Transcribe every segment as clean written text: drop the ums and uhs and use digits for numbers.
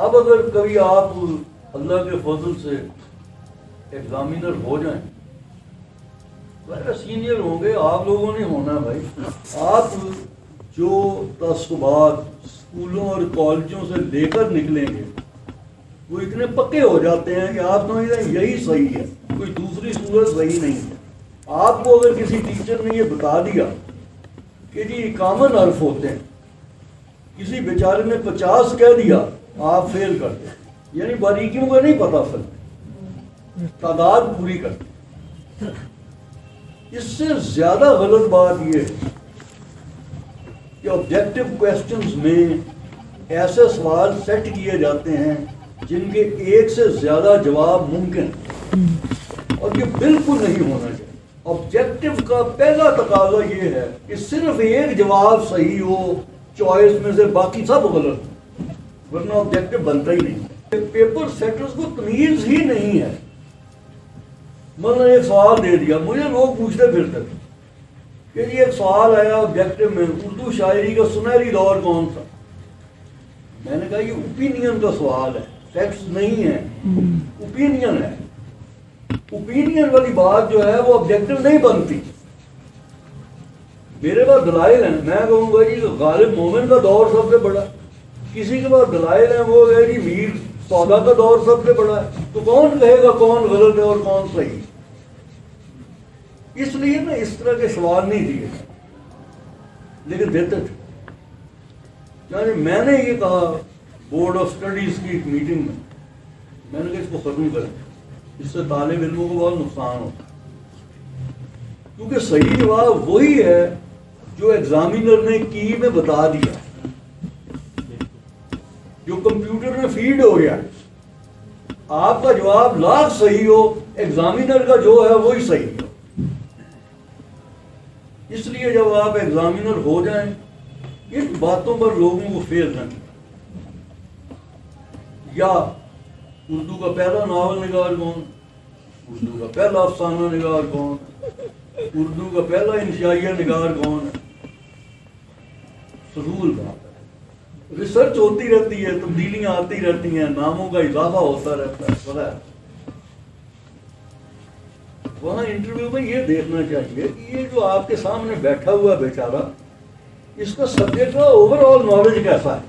اب اگر کبھی آپ اللہ کے فضل سے ایگزامینر ہو جائیں، سینئر ہوں گے، آپ لوگوں نے ہونا بھائی، آپ جو تعصبات اسکولوں اور کالجوں سے لے کر نکلیں گے وہ اتنے پکے ہو جاتے ہیں کہ آپ سمجھتے ہیں یہی صحیح ہے، کوئی دوسری صورت صحیح نہیں ہے۔ آپ کو اگر کسی ٹیچر نے یہ بتا دیا کہ جی کامن حرف ہوتے ہیں، کسی بیچارے نے 50 کہہ دیا، آپ فیل کرتے ہیں، یعنی باریکیوں کا نہیں پتا، اصل تعداد پوری کرتے۔ اس سے زیادہ غلط بات یہ ہے کہ آبجیکٹو کویسچنز میں ایسے سوال سیٹ کیے جاتے ہیں جن کے ایک سے زیادہ جواب ممکن، اور یہ بالکل نہیں ہونا چاہیے۔ آبجیکٹو کا پہلا تقاضا یہ ہے کہ صرف ایک جواب صحیح ہو چوائس میں سے، باقی سب غلط، ورنہ آبجیکٹو بنتا ہی نہیں۔ پیپر سیٹرز کو تمیز ہی نہیں ہے۔ میں نے ایک سوال دے دیا، مجھے لوگ پوچھتے پھرتے تھے کہ یہ ایک سوال آیا آبجیکٹو میں، اردو شاعری کا سنہری دور کون تھا؟ میں نے کہا یہ اوپینین کا سوال ہے، فیکٹس نہیں ہے، اوپینین ہے۔ اوپینین والی بات جو ہے وہ آبجیکٹو نہیں بنتی۔ میرے پاس دلائل ہیں، میں کہوں گا جی غالب مومن کا دور سب سے بڑا، کسی کے پاس دلائل ہیں وہ ہے جی میر سودا کا دور سب سے بڑا ہے، تو کون کہے گا کون غلط ہے اور کون صحیح؟ اس لیے نا اس طرح کے سوال نہیں دیے، لیکن دیتے تھے۔ یعنی میں نے یہ کہا بورڈ آف اسٹڈیز کی ایک میٹنگ میں نے کہا اس کو ختم کریں، اس سے طالب علموں کو بہت نقصان ہوتا ہے، کیونکہ صحیح جواب وہی ہے جو ایگزامینر نے کی میں بتا دیا، جو کمپیوٹر میں فیڈ ہو گیا۔ آپ کا جواب لاکھ صحیح ہو، ایگزامینر کا جو ہے وہی صحیح ہو۔ اس لیے جب آپ ایگزامینر ہو جائیں ان باتوں پر لوگوں کو فیل نہ کریں۔ یا اردو کا پہلا ناول نگار کون، اردو کا پہلا افسانہ نگار کون، اردو کا پہلا انشائیہ نگار کون ہے، فضول بات ہے۔ ریسرچ ہوتی رہتی ہے، تبدیلیاں آتی رہتی ہیں، ناموں کا اضافہ ہوتا رہتا ہے، پتہ ہے۔ وہاں انٹرویو میں یہ دیکھنا چاہیے کہ یہ جو آپ کے سامنے بیٹھا ہوا بیچارہ، اس کا سبجیکٹ کا اوور آل نالج کیسا ہے،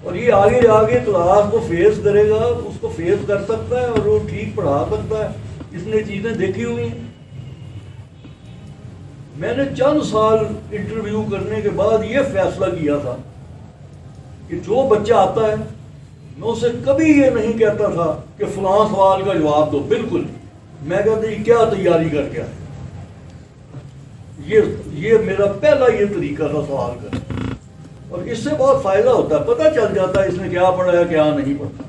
اور یہ آگے جا کے کلاس کو فیس کرے گا، اس کو فیس کر سکتا ہے اور وہ ٹھیک پڑھا سکتا ہے، اس نے چیزیں دیکھی ہوئی ہیں۔ میں نے چند سال انٹرویو کرنے کے بعد یہ فیصلہ کیا تھا کہ جو بچہ آتا ہے میں اسے کبھی یہ نہیں کہتا تھا کہ فلاں سوال کا جواب دو، بالکل میں کہتا یہ کیا تیاری کر کے آئے، یہ میرا پہلا یہ طریقہ تھا سوال کرنے، اور اس سے بہت فائدہ ہوتا ہے، پتہ چل جاتا ہے اس نے کیا پڑھا ہے کیا نہیں پڑھا۔